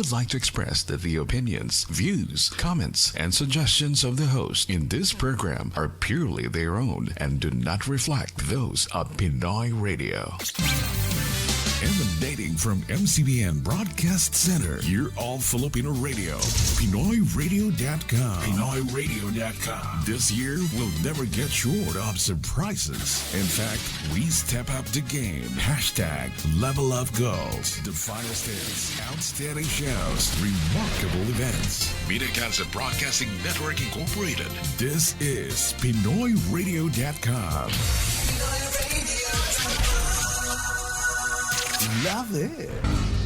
would like to express that the opinions, views, comments, and suggestions of the host in this program are purely their own and do not reflect those of Pinoy Radio. Emanating from MCBN Broadcast Center, you're all Filipino radio. PinoyRadio.com. PinoyRadio.com. This year, we'll never get short of surprises. In fact, we step up the game. Hashtag Level Up Goals. The finest hits, outstanding shows, remarkable events. Media Cancer Broadcasting Network Incorporated. This is PinoyRadio.com. Love it!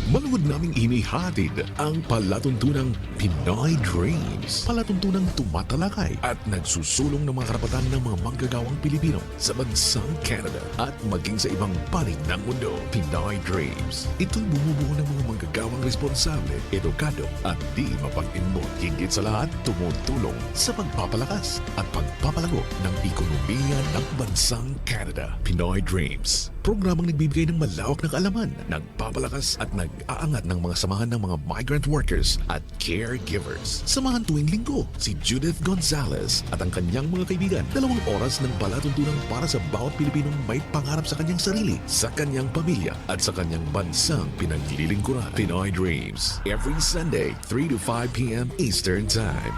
Maluwag naming inihatid ang palatuntunang Pinoy Dreams. Palatuntunang tumatalakay at nagsusulong ng mga karapatan ng mga manggagawang Pilipino sa bansang Canada at maging sa ibang panig ng mundo. Pinoy Dreams. Ito'y bumubuo ng mga manggagawang responsable, edukado at di mapag-inbot. Higit sa lahat, tumutulong sa pagpapalakas at pagpapalago ng ekonomiya ng bansang Canada. Pinoy Dreams. Programang nagbibigay ng malawak na kaalaman, nagpapalakas at nag-aangat ng mga samahan ng mga migrant workers at caregivers. Samahan tuwing linggo si Judith Gonzalez at ang kanyang mga kaibigan. 2 oras ng palatuntunan para sa bawat Pilipinong may pangarap sa kanyang sarili, sa kanyang pamilya at sa kanyang bansang pinaglilingkuran. Pinoy Dreams. Every Sunday, 3 to 5 p.m. Eastern Time.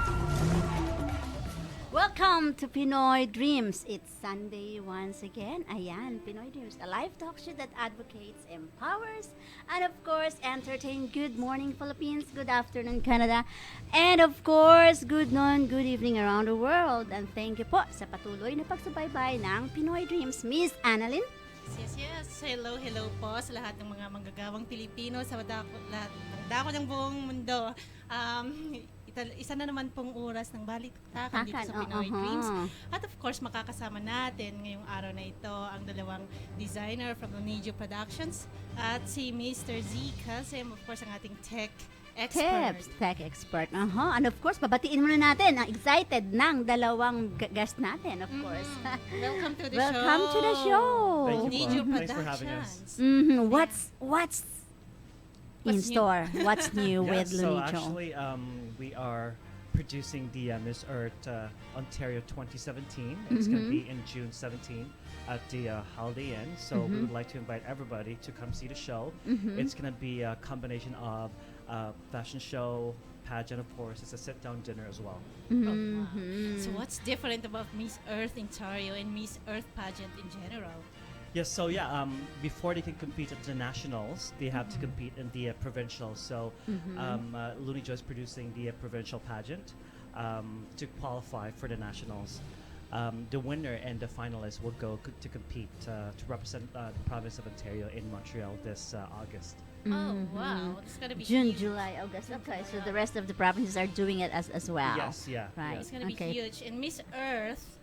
Welcome to Pinoy Dreams. It's Sunday once again. Ayan, Pinoy Dreams, a live talk show that advocates, empowers, and of course, entertain. Good morning, Philippines. Good afternoon, Canada. And of course, good noon, good evening around the world. And thank you po sa patuloy na pagsubaybay ng Pinoy Dreams. Miss Annalyn? Yes. Hello po sa lahat ng mga manggagawang Pilipino sa lahat ng dako ng buong mundo. Isa na naman pong oras ng balik-takan dito sa Pinoy Dreams. At of course, makakasama natin ngayong araw na ito ang dalawang designer from Onijo Productions at si Mr. Z Kasim, of course, ang ating tech expert. Tech expert. And of course, babatiin muna natin ang excited ng dalawang guest natin, of course. Welcome to the show. Welcome to the show. Onijo Productions. Thanks for having us. What's in store? What's new with So Lunicho? actually, we are producing the Miss Earth Ontario 2017. It's going to be in June 17 at the Holiday Inn. So we would like to invite everybody to come see the show. It's going to be a combination of fashion show, pageant, of course. It's a sit-down dinner as well. Oh, wow. So what's different about Miss Earth Ontario and Miss Earth pageant in general? Yes, so before they can compete at the nationals, they have to compete in the provincial. So Lunijo is producing the provincial pageant to qualify for the nationals. The winner and the finalists will go to compete to represent the province of Ontario in Montreal this August. Oh, wow. It's going to be June, huge. July, August. Okay, so the rest of the provinces are doing it as well. Yes, yeah. Right. It's going to be huge. And Miss Earth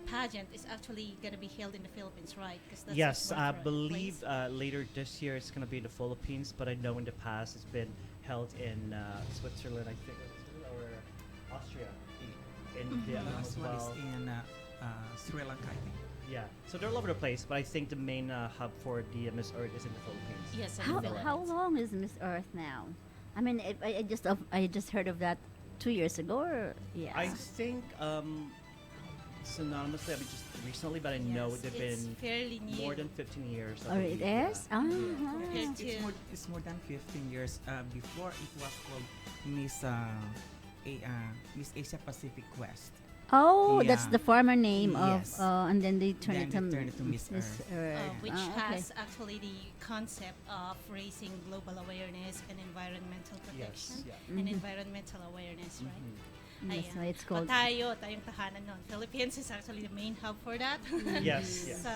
pageant is actually going to be held in the Philippines, right? That's Yes, its I birthright believe place. later this year it's going to be in the Philippines, but I know in the past it's been held in Switzerland, I think, or Austria. In Vietnam Last as one is well. in Sri Lanka, I think. Yeah, so they're all over the place, but I think the main hub for the Miss Earth is in the Philippines. Yes, in How the Philippines. how long is Miss Earth now? I mean, I just heard of that 2 years ago. Or, yeah. I think synonymously, I mean, just recently, but I know Yes, they've it's been fairly new. more than 15 years. Or it is? Compared It's to- it's more than 15 years. Before it was called Miss Miss Asia Pacific Quest. Oh, that's Yeah. the former name Yes. of, and then they turn Then it to they turn it to Miss Earth. Which okay. has actually the concept of raising global awareness and environmental protection yeah. and environmental awareness, right? That's why it's called. Tayong tahanan nun. Philippines is actually the main hub for that. Yes, yes. So,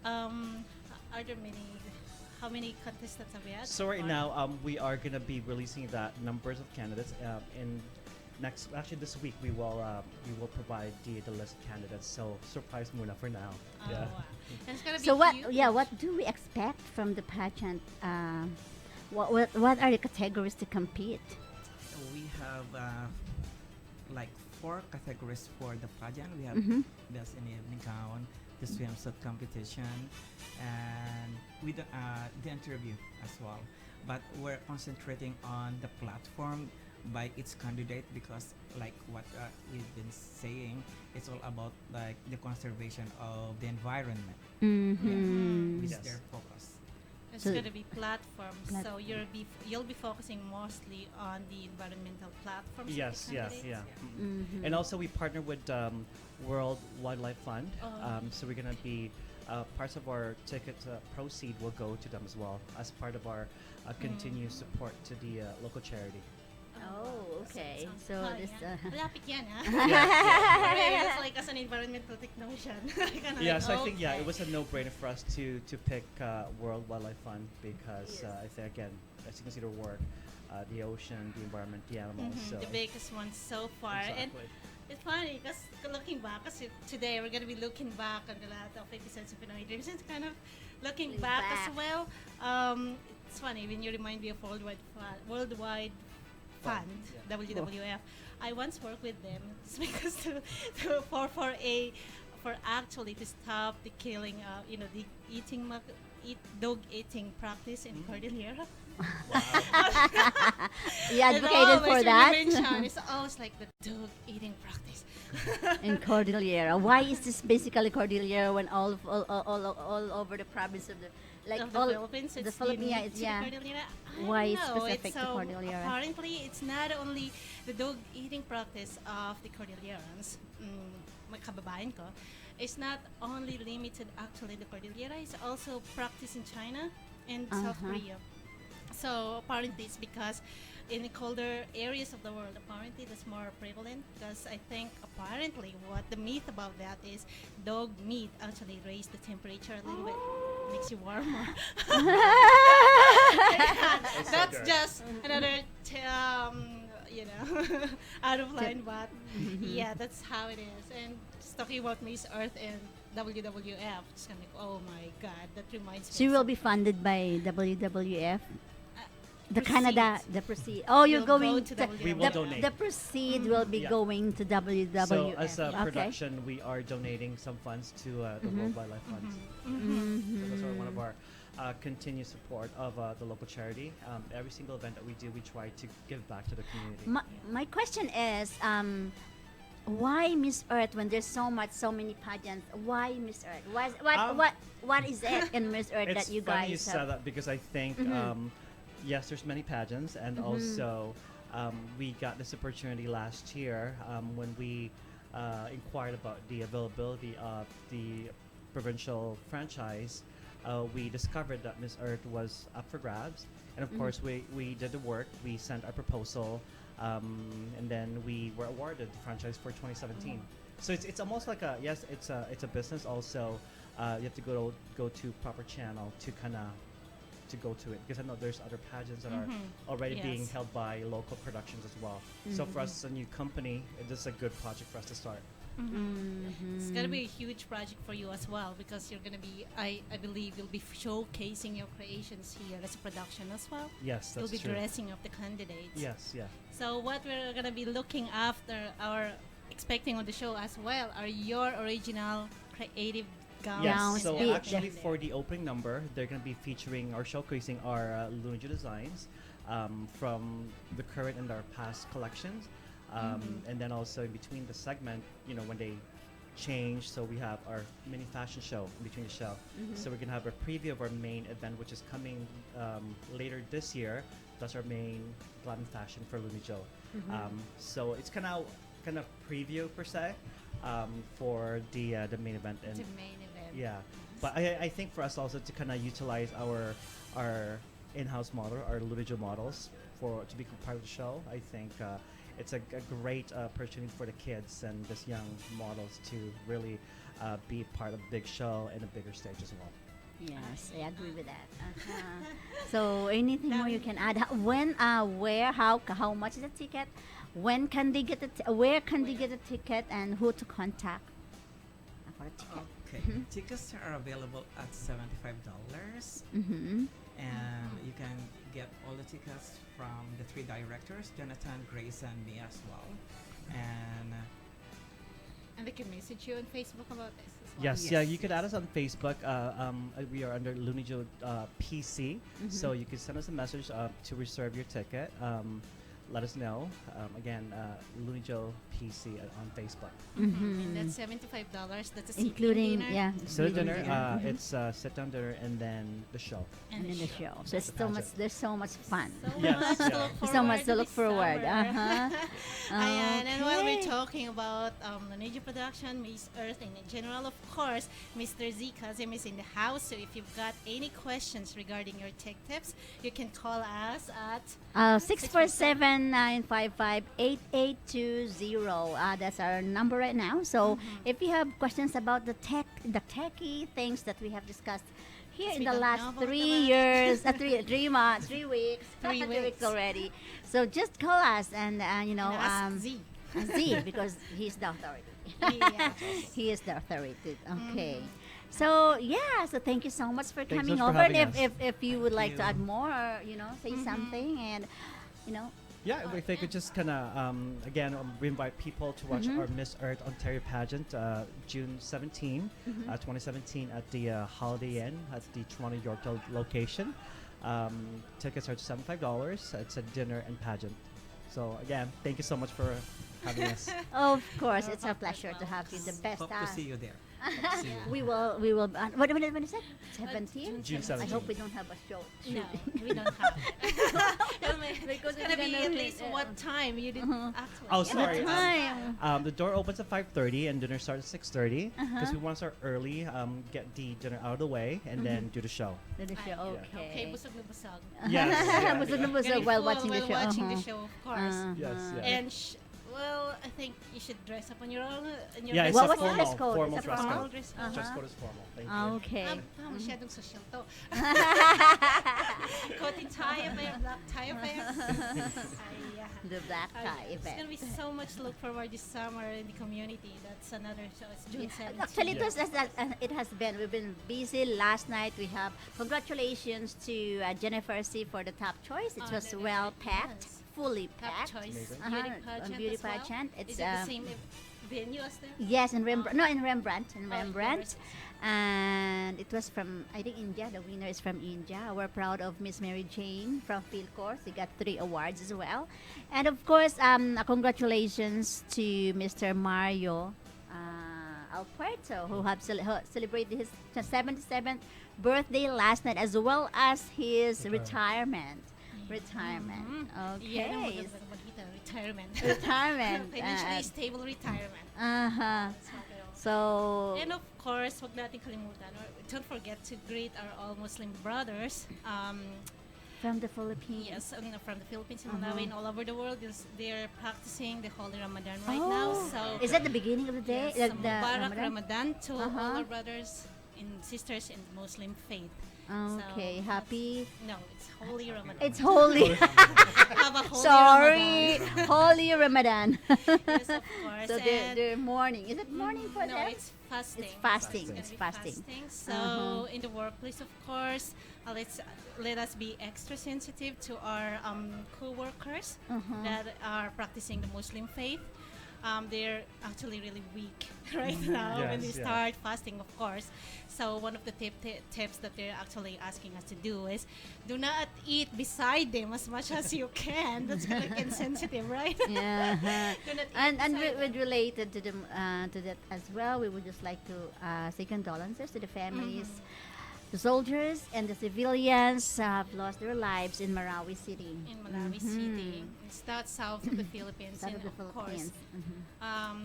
are there how many contestants have we had? So right far? now, we are gonna be releasing the numbers of candidates in this week. We will provide the list of candidates. So surprise muna for now. Oh, Yeah. wow. And it's gonna be So what? huge. Yeah, what do we expect from the pageant? What are the categories to compete? We have like 4 categories for the pageant. We have best in evening gown, the swimsuit competition, and with the interview as well. but we're concentrating on the platform by its candidate because like what we've been saying, it's all about like the conservation of the environment. Mm-hmm. Is Yes. their focus. It's So- gonna be platforms, so Platform. you'll be focusing mostly on the environmental platforms. of the Yes, yeah, candidates. yeah. Mm-hmm. And also we partner with World Wildlife Fund. Oh. So we're gonna be parts of our ticket proceed will go to them as well as part of our continued support to the local charity. Oh, okay. sounds So fun, this, yeah. Malapit yan, ha? Yeah, It's like as an environmental technician. Kinda Yeah, like, so I think okay. it was a no-brainer for us to pick World Wildlife Fund because Yes. I think again, as you can see their work, the ocean, the environment, the animals. Mhm, So the biggest one so far. And exactly. it's funny because looking back, kasi today we're gonna be looking back on the lahat of episodes of Pinoy Dreams and kind of looking Look back, back. as well. It's funny when you remind me of Worldwide Fund, Yeah. WWF. I once worked with them it's because for actually to stop the killing, the dog eating practice in Cordillera. you advocated for that It's always like the dog eating practice. in Cordillera. Why is this basically Cordillera when all over the province of the Of the all Philippines, the it's Philippines, unique to the yeah. Cordillera. I Why don't it's know. specific to so Cordillera? Apparently, it's not only the dog eating practice of the Cordillerans, mga kababayan ko, it's not only limited actually in the Cordillera, it's also practiced in China and South Uh-huh. Korea. So apparently it's because in the colder areas of the world, apparently that's more prevalent because I think apparently what the myth about that is dog meat actually raise the temperature a little bit, makes you warmer. That's good. just another, out of line, but yeah, that's how it is. And just talking about Miss Earth and WWF, it's kind of like, oh my God, that reminds me. So you of will be funded by WWF. The Proceeds. Canada, the proceed. Oh, you're Will go going to to WWF. We will the, donate. the proceed will be Yeah. going to WWF. So as a okay. production, we are donating some funds to the World Wildlife Fund. Mm-hmm. So that's one of our continued support of the local charity. Every single event that we do, we try to give back to the community. My question is, why Miss Earth when there's so many pageants? Why Miss Earth? What is it in Miss Earth It's that you funny you guys said have? that because I think yes, there's many pageants, and Mm-hmm. also we got this opportunity last year when we inquired about the availability of the provincial franchise. We discovered that Miss Earth was up for grabs, and of course we did the work. We sent our proposal, and then we were awarded the franchise for 2017. So it's almost like it's a business. Also, you have to go to proper channel to kind of to go to it because I know there's other pageants that are already being Yes. held by local productions as well. So for us as a new company, it is a good project for us to start. It's gonna be a huge project for you as well because you're gonna be, I believe, you'll be showcasing your creations here as a production as well. Yes, You'll that's be true. dressing up the candidates. Yes, yeah. So what we're gonna be looking after, expecting on the show as well, are your original creative gowns. Yes, Gowns, so big. actually for the opening number, they're going to be featuring or showcasing our Lunajo designs from the current and our past collections. And then also in between the segment, when they change, so we have our mini fashion show in between the show. So we're going to have a preview of our main event, which is coming later this year. That's our main glam fashion for Lunajo. So it's kind of preview per se for the main event. And The main event. yeah, but I think for us also to kind of utilize our in-house model, our Lunajo models, to be part of the show. I think it's a great opportunity for the kids and this young models to really be part of the big show and a bigger stage as well. Yes, I agree with that. So anything more you can add? When, where, how much is the ticket? When can they get where can they get a ticket and who to contact for a ticket? Okay, tickets are available at $75, Mm-hmm. and you can get all the tickets from the three directors, Jonathan, Grace, and me as well. And And they can message you on Facebook about this as Yes, yeah, you could add us on Facebook. We are under Lunijo PC, so you can send us a message to reserve your ticket. Let us know. Again, Lunijo PC on Facebook. And that's $75. That's a seating Including, dinner. yeah. So the including dinner, it's sit-down dinner and then the show. and then the show. So it's The so much. pageant. There's so much fun. So Yes, much yeah. to look forward So much to look this forward. summer. Uh-huh. And while we're Okay. talking about Lunijo Production, Miss Earth, and in general, of course, Mr. Z Kazim is in the house. So if you've got any questions regarding your tech tips, you can call us at 647-955-8820. That's our number right now. So if you have questions about the techie things that we have discussed here Yes, in we the don't know last about 3 them. years, 3 months, 3 weeks, 3 3 weeks weeks. already. So just call us and and ask Z. Z because he's the authority. Yeah. He is the authority. Okay. So yeah, so thank you so much for Thanks coming so much for over. And having if you would like to you. add more, or, say something, and Yeah, if they could just kind of, again, we invite people to watch our Miss Earth Ontario pageant June 17, 2017 at the Holiday Inn at the Toronto Yorkdale location. Tickets are $75. It's a dinner and pageant. So again, thank you so much for having us. of course, it's our pleasure to have you. The best. Hope to see you there. We will. What is it? 17. June I hope 17. we don't have a show. No, we don't have. Because It's gonna be at least what time you didn't actually. Oh, get sorry. it. Time. The door opens at 5:30 and dinner starts at 6:30 because we want to start early, get the dinner out of the way, and then do the show. To the show. Okay, Okay. busog na busog. Yes. yeah, Busog yeah. na busog Very while full watching the show. Watching the Uh-huh. show, of course. Yes, yeah. And well, I think you should dress up on your own. Yeah, it's What a was the formal, dress code? formal It's a dress formal? code. dress Uh-huh. Dress code is formal. Thank you. Okay. Masyadong social to. Coat and tie affair, black tie affair. The black tie It's event. gonna be so much to look forward this summer in the community. That's another show. It's June 17th. Actually, it has been. We've been busy. Last night we have congratulations to Jennifer C for the top choice. It Oh, was Jennifer, well packed, yes. fully Top packed. choice Amazing. beauty Uh-huh, pageant. beauty as well? pageant. It's, Is it the same venue as them? Yes, in Rembrandt. No, in Rembrandt. In Oh, Rembrandt. yours. And it was from, I think, India. The winner is from India. We're proud of Miss Mary Jane from Philcourse. She got 3 awards as well. And of course, congratulations to Mr. Mario Alpuerto, who have celebrated his 77th birthday last night, as well as his retirement. Yan ang Okay. magandang balita, retirement. Retirement. Financially stable retirement. Uh-huh. That's what they all- So, And of course, wag natin kalimutan, or don't forget to greet our all Muslim brothers. from the Philippines. Yes, from the Philippines and Uh-huh. Malawi and all over the world. They're practicing the Holy Ramadan right now. So Is that the beginning of the day? yes, The Mubarak Ramadan to all Uh-huh. our brothers and sisters in the Muslim faith. Okay, So, happy. No, it's Holy Ramadan. It's holy. Have a Holy Sorry, Ramadan. holy Ramadan. Yes, of course. So And they're mourning. Is it mourning for no, them? it's fasting. It's fasting. It's It's gonna be fasting. So Uh-huh. in the workplace, of course, let us be extra sensitive to our co-workers Uh-huh. that are practicing the Muslim faith. They're actually really weak right now when they Yes, yeah. start fasting, of course. So one of the tips that they're actually asking us to do is do not eat beside them as much as you can. That's kind of insensitive, right? Yeah. Do not eat And beside them. with related to them to that as well, we would just like to say condolences to the families, the soldiers and the civilians who have lost their lives in Marawi City. In Malawi City. It's that south of the Philippines. South and of the Philippines.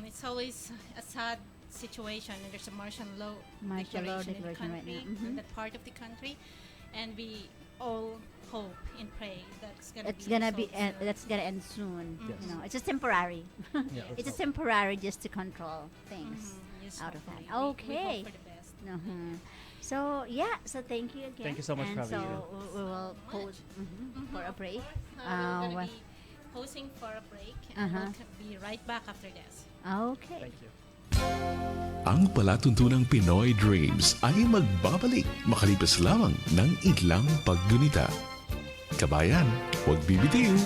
It's always a sad situation, and there's a martial law Martial law declaration in the declaration right country, now. in that part of the country, and we all hope and pray that's It's gonna gonna be resolved soon. that's gonna end soon. Yes. You know, it's just temporary. Yeah, It's just let's temporary just to control things. Yes, out of that. hopefully. We Okay. hope for the best. Uh-huh. So yeah, so thank you again. Thank you so much and for having so me. we will pause for a break. We're gonna what- be posing for a break, and Uh-huh. we'll be right back after this. Okay. Thank you. Ang palatuntunang Pinoy Dreams ay magbabalik makalipas lamang ng ilang paggunita. Kabayan, huwag bibitiw!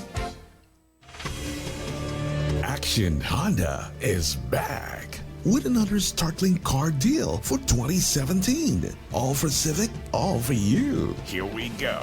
Action Honda is back! with another startling car deal for 2017. All for Civic, all for you. Here we go.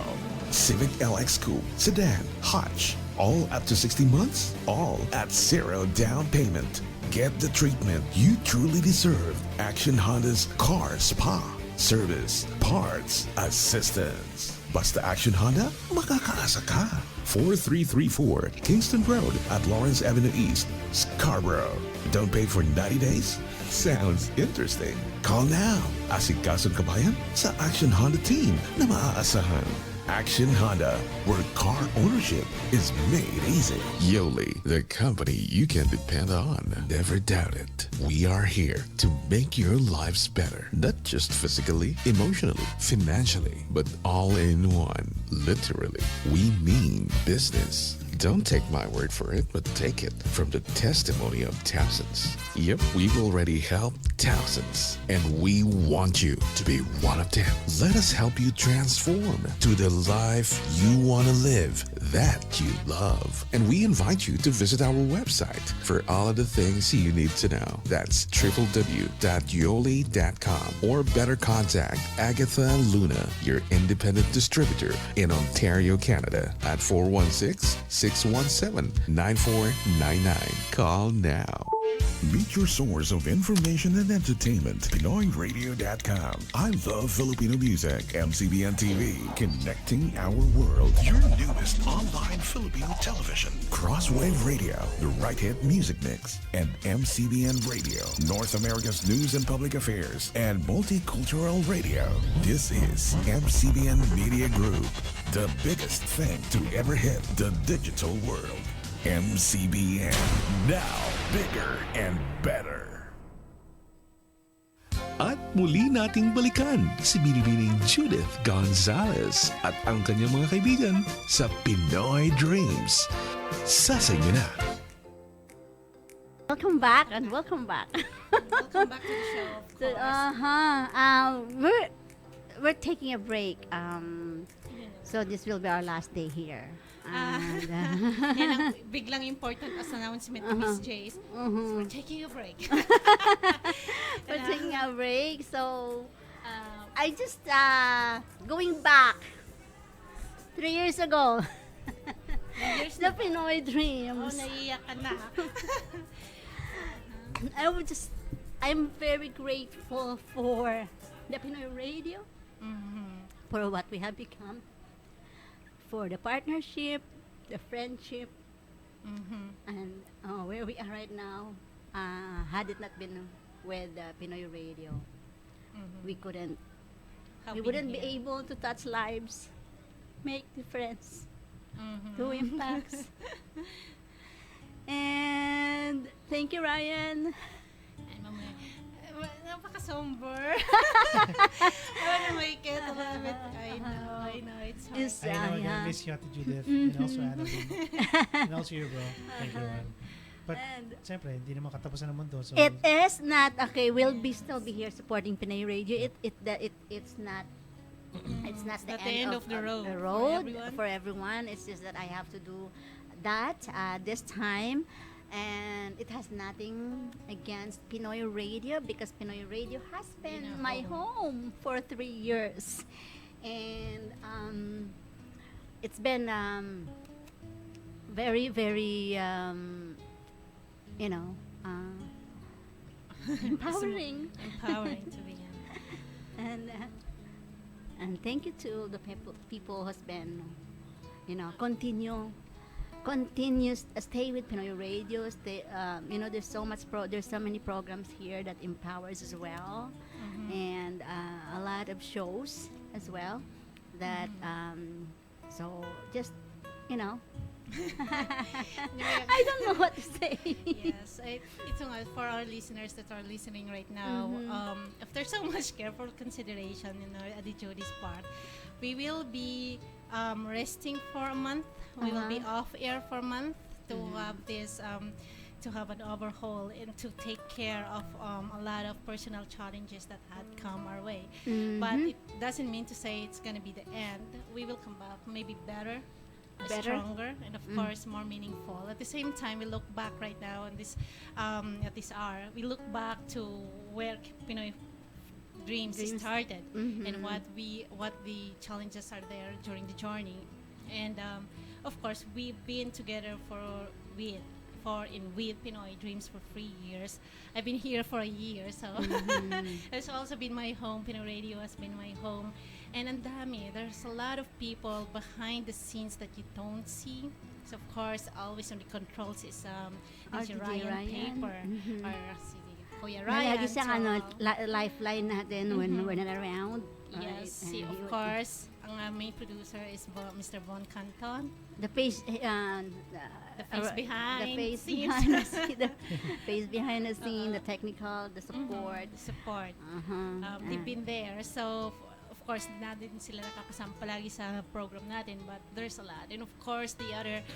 Civic LX Coupe, Sedan, Hutch. All up to 60 months, all at zero down payment. Get the treatment you truly deserve. Action Honda's Car Spa. Service, parts, assistance. Basta Action Honda, makakaasa ka. 4334 Kingston Road at Lawrence Avenue East, Scarborough. Don't pay for 90 days? Sounds interesting. Call now. Asikason Kabayan sa Action Honda team na maaasahan. Action Honda, where car ownership is made easy. Yoli, the company you can depend on. Never doubt it. We are here to make your lives better. Not just physically, emotionally, financially, but all in one. Literally. We mean business. Don't take my word for it, but take it from the testimony of thousands. Yep, we've already helped thousands, and we want you to be one of them. Let us help you transform to the life you want to live, that you love. And we invite you to visit our website for all of the things you need to know. That's www.yoli.com, or better contact Agatha Luna, your independent distributor in Ontario, Canada at 416-617-9499. Call now. Meet your source of information and entertainment. PinoyRadio.com. I love Filipino music. MCBN TV, connecting our world. Your newest online Filipino television. Crosswave Radio, the right hit music mix. And MCBN Radio, North America's news and public affairs and multicultural radio. This is MCBN Media Group, the biggest thing to ever hit the digital world. MCBN, now bigger and better. At muli nating balikan si Binibining Judith Gonzalez at ang kanyang mga kaibigan sa Pinoy Dreams. Sa inyo na. Welcome back and welcome back. Welcome back to the show, of course. We're taking a break. So this will be our last day here. And, Yan ang biglang important as announcement to Miss Jace. So we're taking a break. we're taking a break. So I just going back 3 years ago. The Pinoy Oh, Dreams. naiiyak ka na. I'm very grateful for the Pinoy Radio, for what we have become, for the partnership, the friendship, and where we are right now. Had it not been with Pinoy Radio, we couldn't, Have we been wouldn't be here. able to touch lives, make difference, do impacts. And thank you, Ryan. Ay, mamaya. Napaka-somber. I wanna make it a little bit. I know, it's hard. Is, I know, I yeah. miss you, Ate Judith, and also Annalyn, and also you, bro. Thank you, man. But, And siyempre, hindi naman katapusan ng mundo, so... it is not okay. We'll still be here supporting Pinoy Radio. It's not. It's not It's the not the end end of the road The for road everyone. for everyone. It's just that I have to do that this time, and it has nothing against Pinoy Radio because Pinoy Radio has been Been a my home. home for 3 years, and it's been very, very you know empowering. Empowering to be here. And thank you to the people who's been, continues stay with Pinoy Radio. Stay, there's so much there's so many programs here that empowers as well, and a lot of shows as well. That so just I don't know what to say. Yes, ito nga, for our listeners that are listening right now, after so much careful consideration at the Jody's part, we will be resting for a month. We will be off air for a month to have this, to have an overhaul and to take care of a lot of personal challenges that had come our way. But it doesn't mean to say it's going to be the end. We will come back maybe better, Better? stronger, and of course more meaningful. At the same time, we look back right now on this at this hour. We look back to where Pinoy Dreams Dreams. started Mhm. and what the challenges are there during the journey. And of course, we've been together with Pinoy Dreams for 3 years. I've been here for a year, so it's also been my home. Pinoy Radio has been my home, and ang dami. There's a lot of people behind the scenes that you don't see. So of course, always on the controls is DJ DJ Ryan Ryan. Paper Mhm. or si Kuya Na Ryan. lagi siyang lifeline natin when we're not around. right? Yes, si, And of course, ang main producer is Mr. Bon Canton. The face, The face behind the face scenes. behind the scene, the face behind the scene, the technical, the support. The support. They've Ah. been there. So, of course, na din sila nakakasama palagi sa program natin, but there's a lot. And of course, the other,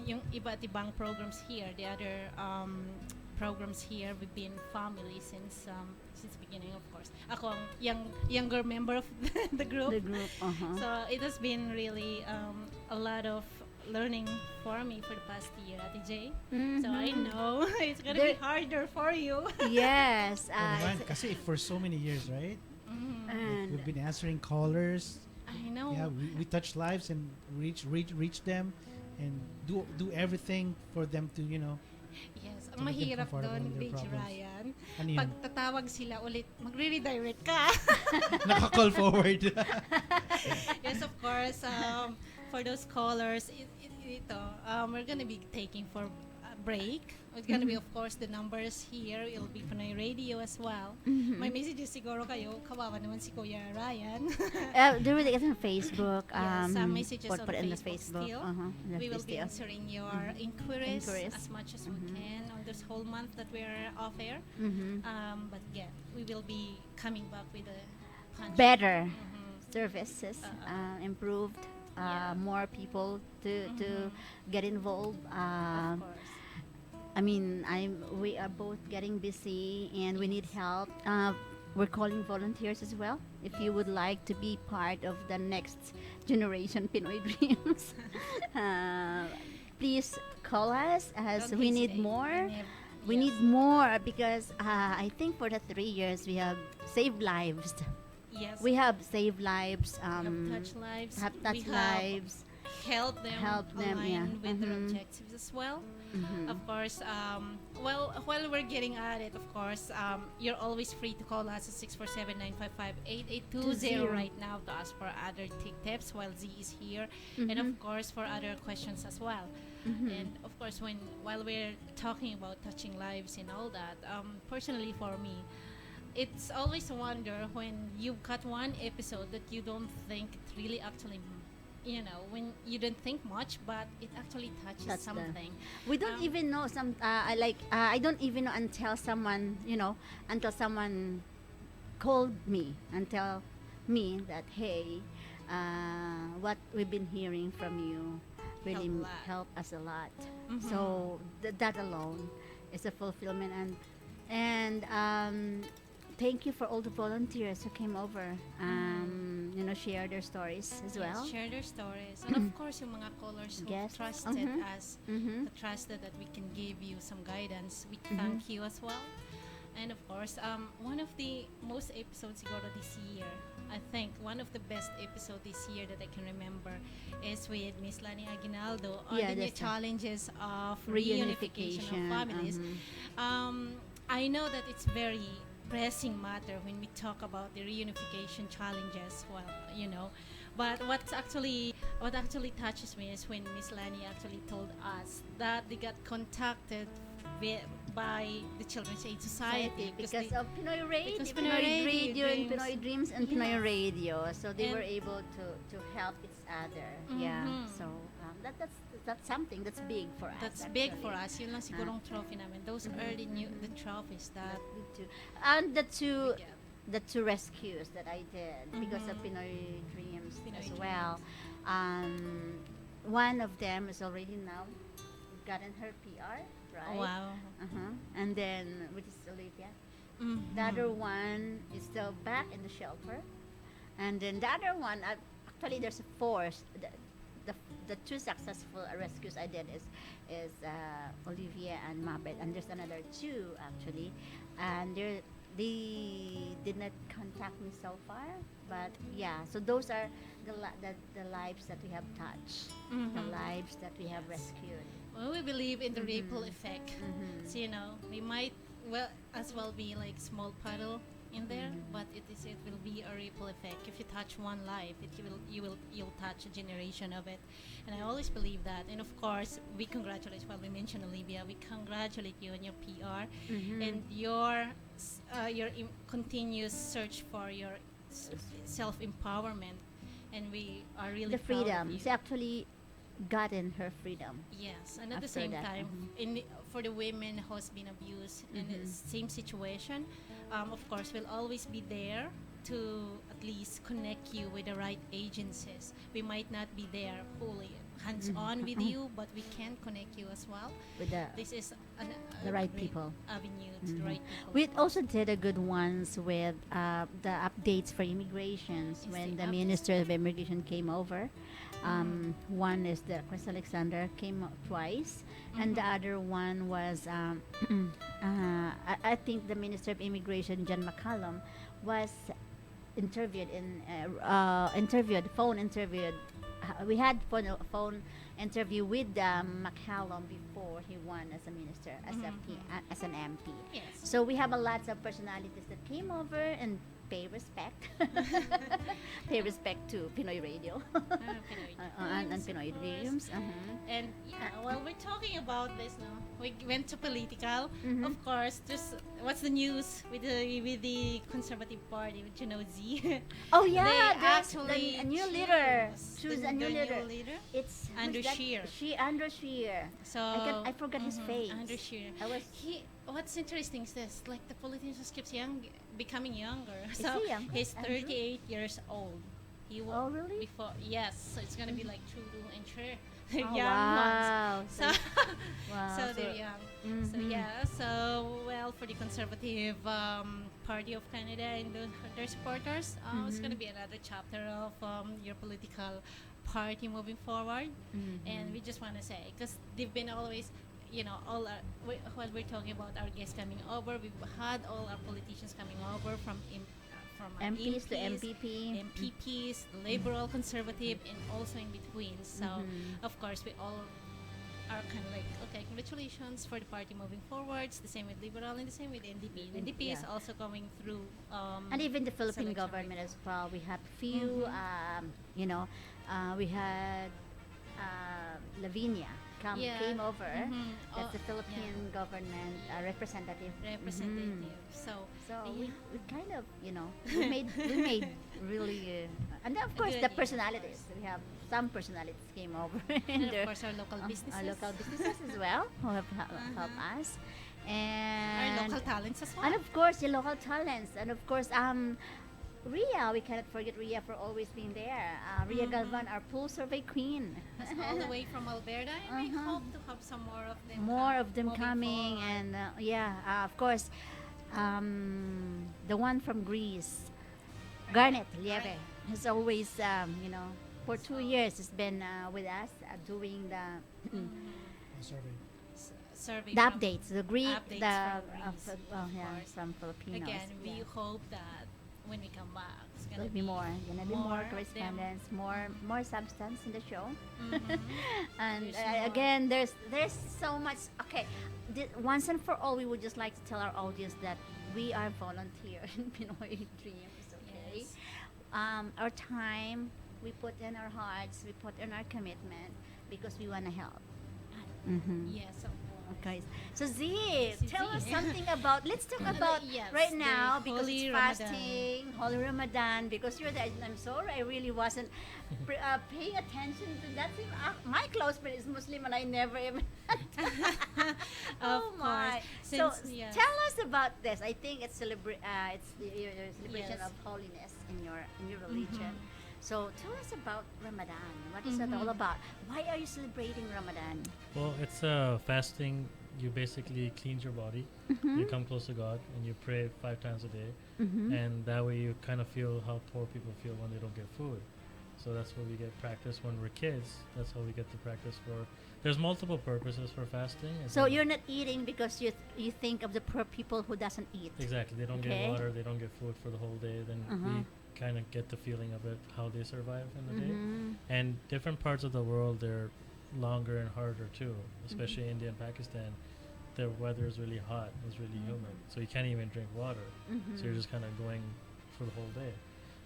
yung iba't ibang programs here, the other programs here, we've been family since beginning, of course. Ako ang younger member of the group. The group. So it has been really a lot of learning for me for the past year, Ate J. So I know it's gonna be There- harder for you. Yes. Oh, naman, kasi for so many years, right? And We've been answering callers. I know. Yeah, we touch lives and reach them, and do everything for them to Yes, To ang make them mahirap comfortable doon, in their DJ problems. Ryan, ano yun, pag tatawag sila ulit, magre-redirect ka. naka-call forward. Yes, of course, for those callers, we're gonna be taking for a break. It's gonna be, of course, the numbers here. It'll be Pinoy Radio as well. May messages siguro kayo. Kawawa naman si Kuya Ryan. there will be on Facebook. Yes, some messages on put in the Facebook still. the We will be still. answering your inquiries Inquiries. as much as we can on this whole month that we're off air. Mhm. But yeah, we will be coming back with a punch. Better Mhm. services, improved, Yeah. more people to get involved. Of course. I mean, we are both getting busy and we need help. We're calling volunteers as well. If you would like to be part of the next generation Pinoy Dreams, please call us as Don't we need hesitate. more. We Yes. need more because I think for the 3 years we have saved lives. Yes. We have saved lives. have touched lives. Have We touched lives. Help them, Help them, align yeah. with their Mhm. objectives as well. Mhm. Of course, while we're getting at it, of course, you're always free to call us at 647-955-8820 right now to ask for other tips while Z is here, and of course for other questions as well. And of course, while we're talking about touching lives and all that, personally for me, it's always a wonder when you've got one episode that you don't think it really actually, when you don't think much, but it actually touches That's the- something. We don't even know I don't even know until someone called me and tell me that, hey, what we've been hearing from you really Help a lot. help us a lot. Mhm. So that alone is a fulfillment, and thank you for all the volunteers who came over, share their stories as Yes, well. share their stories. And of course, yung mga callers who Guests. trusted Mhm. us, Mhm. trusted that we can give you some guidance. We thank you as well. And of course, one of the most episodes siguro this year, I think one of the best episode this year that I can remember is with Miss Lani Aguinaldo on Yeah, the new that's the challenges of reunification of families. I know that it's very pressing matter when we talk about the reunification challenges. Well, but what actually touches me is when Miss Lani actually told us that they got contacted by the Children's Aid Society because they- of Pinoy Radio, because Pinoy Pinoy Radio and Dreams. Pinoy Dreams and Pinoy Yes. Radio. So they And- were able to help each other. Yeah. Mhm. So that's something that's big for us. that's big for actually. us. Yun lang sigurong trophy namin. Those early the trophies that Me too. And the two we get. the two rescues that I did because of Pinoy Dreams Pinoy as Dreams. well. One of them is already now gotten her PR, right? Wow. And then which is Olivia. Mhm. The other one is still back in the shelter, and then the other one, actually, there's four. the two successful rescues I did is Olivia and Mabel, and there's another two actually, and they did not contact me so far, but yeah, so those are the lives that we have touched, the lives that we have rescued. Well, we believe in the ripple effect. So, we might as well be like small puddle in there, but it will be a ripple effect. If you touch one life, you'll touch a generation of it. And I always believe that. And of course, we congratulate. While we mentioned Olivia, we congratulate you on your PR and your continuous search for your self empowerment. And we are really The proud of freedom. you. She actually gotten her freedom. Yes, and at the After same that, time, for the women who's been abused in the same situation, of course, we'll always be there to at least connect you with the right agencies. We might not be there fully hands-on with you, but we can connect you as well. With This is the right great people. avenue to the right people. We also did a good ones with the updates for immigrations Yes, when the the Minister of Immigration came over. One is the Chris Alexander came twice, and the other one was I think the Minister of Immigration John McCallum was interviewed phone interviewed. We had phone interview with McCallum before he won as a minister, as an MP. Yes. So we have a lots of personalities that came over and pay respect. Pay respect to Pinoy Radio and Pinoy Dreams. And while we're talking about this now, we went to political. Of course, what's the news with the Conservative Party, with Z? Oh yeah, They there's actually a new leader. choose Choose the- a new the leader. new leader? It's who's Andrew that? Scheer. Andrew Scheer. So I forgot his face. Andrew Scheer. I was What's interesting is this, like the politicians keeps becoming younger. Is So he younger? he's Andrew? 38 years old. He Oh, really? Before, yes. So it's gonna be like Trudeau and Cher. Oh, young ones. wow. So Wow. so they're young. So yeah. So well, for the Conservative Party of Canada and their supporters, it's gonna be another chapter of your political party moving forward. And we just want to say, because they've been always, while we're talking about our guests coming over, we've had all our politicians coming over from MPs to MPs, MPP. MPPs, liberal, conservative, and also in between. So, of course, we all are kind of like, okay, congratulations for the party moving forwards. The same with liberal and the same with NDP. And NDP is Yeah. also going through. And even the Philippine selection government right as well. We had few, we had Lavinia Yeah. came over. Mhm. That's the Oh, Philippine government representative. representative. So, So yeah. we kind of, we made really, and of course Good, the yeah. personalities. We have some personalities came over, and of they're, course our local businesses. our local businesses as well who have helped us, and Our local talents as well. and of course the local talents, and of course Ria, we cannot forget Ria for always being there. Ria Galvan, our pool survey queen. That's all the way from Alberta, and we hope to have some more of them. More of them moving coming, forward. and of course, the one from Greece, Garnet Lieve, has always, for 2 years has been with us doing the Survey. Survey the from- updates, the Greek, updates the from Greece, of course. from Filipinos. Again, we yeah. hope that when we come back, it's gonna There'll be more, gonna be more more of them. correspondence, more substance in the show. Mhm. And There's more. again, there's so much. Okay, once and for all, we would just like to tell our audience that we are volunteer in Pinoy Dreams. Okay, Yes. our time we put in our hearts, we put in our commitment because we want to help. Yes, of course. Okay, so Z, Si tell Z. us something about. Let's talk about Yes, right the now because Holy it's Ramadan. fasting, Holy Ramadan. Because you're there, I'm sorry, I really wasn't paying attention to that. My close friend is Muslim, and I never even. Of Oh my! course. So Yes. tell us about this. I think it's it's your celebration Yes. of holiness in your religion. So tell us about Ramadan. What is it all about? Why are you celebrating Ramadan? Well, it's fasting. You basically cleanse your body. You come close to God and you pray 5 times a day. And that way you kind of feel how poor people feel when they don't get food. So that's what we get practice when we're kids. That's how we get the practice for. There's multiple purposes for fasting. So you're not eating because you think of the poor people who doesn't eat. Exactly. They don't Okay. get water. They don't get food for the whole day. Then we kind of get the feeling of it, how they survive in the day. Mhm. And different parts of the world, they're longer and harder too. Especially India and Pakistan, their weather is really hot. It's really humid, so you can't even drink water. So you're just kind of going for the whole day.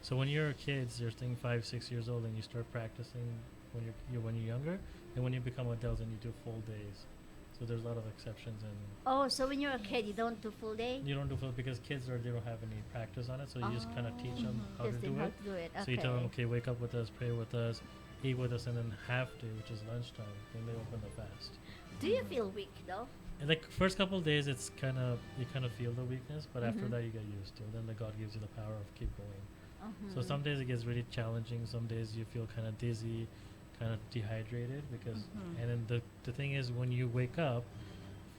So when you're kids, you're thinking 5, 6 years old, and you start practicing when you're younger, and when you become adults, and you do full days. So there's a lot of exceptions, and Oh, so when you're a kid, you don't do full day? you don't do full because kids they don't have any practice on it. So you just kind of teach them how to Just do in how it. to do it. So you tell them, okay, wake up with us, pray with us, eat with us, and then half day, which is lunchtime, then they open the fast. Do you feel weak though? And like first couple of days, it's kind of you kind of feel the weakness, but after Mhm. that you get used to it. Then the God gives you the power of keep going. So Mhm. some days it gets really challenging. Some days you feel kind of dizzy, kind of dehydrated because. And then the thing is, when you wake up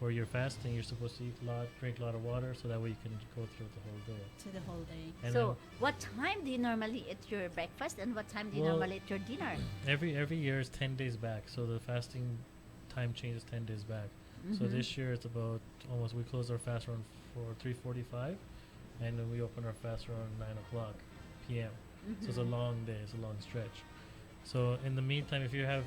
for your fasting, you're supposed to eat a lot, drink a lot of water, so that way you can go through the whole day. To the whole day. And So what time do you normally eat your breakfast and what time do you Well, normally eat your dinner? then every year is 10 days back, so the fasting time changes 10 days back. So Mhm. this year it's about almost we close our fast around 3:45, and then we open our fast around 9 o'clock p.m. So it's a long day, it's a long stretch. So in the meantime, if you have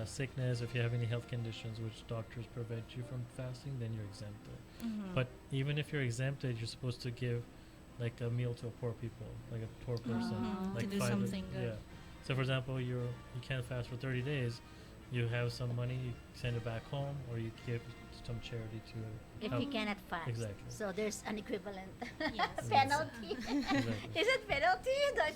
sickness, if you have any health conditions which doctors prevent you from fasting, then you're exempted. But even if you're exempted, you're supposed to give like a meal to a poor people, like a poor person, To like do 5 something good. Yeah. So for example, you can't fast for 30 days. You have some money, you send it back home, or you give some charity to. If help. you cannot fast. Exactly. So there's an equivalent Yes. penalty. Exactly. Is it penalty?